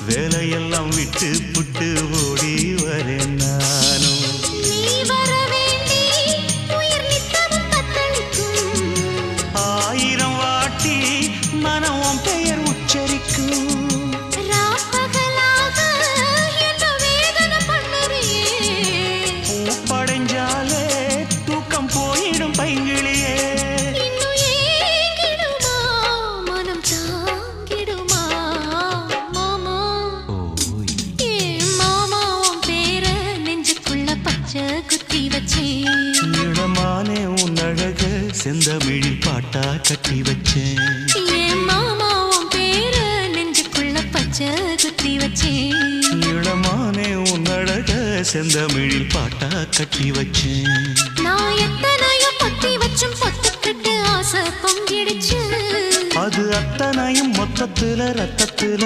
வேலையெல்லாம் விட்டு புட்டு ஓடி வரேன் நானும். நீ வர வேண்டி உயிர் நித்தமும் தத்தளிக்கும். 1000 வாட்டி மனம் உன் பெயர் உச்சரிக்கும். ராப்பகலாக என்ன வேதனை பண்ணுறியே. பூப்படைஞ்சாலே தூக்கம் போயிடும் பைங்கிளியே. இன்னும் ஏங்கிடுமா மனம் தாங்கிடுமா மாமா. ஏ மாமா உன் பேர நெஞ்சுக்குள்ள பச்சை குத்தி வச்சேன். இளமானே உன் அழக செந்தமிழில் பாட்டா கட்டி வச்சேன். ஏ மாமா உன் பேர நெஞ்சுக்குள்ள பச்சை குத்தி வச்சேன். இளமானே உன் அழக செந்தமிழில் பாட்டா கட்டி வச்சேன். நான் எத்தனையோ பொத்தி வச்சும் பொத்துக்கிட்டு ஆசை பொங்கிடுச்சு. அது அத்தனையும் மொத்தத்துல ரத்தத்துல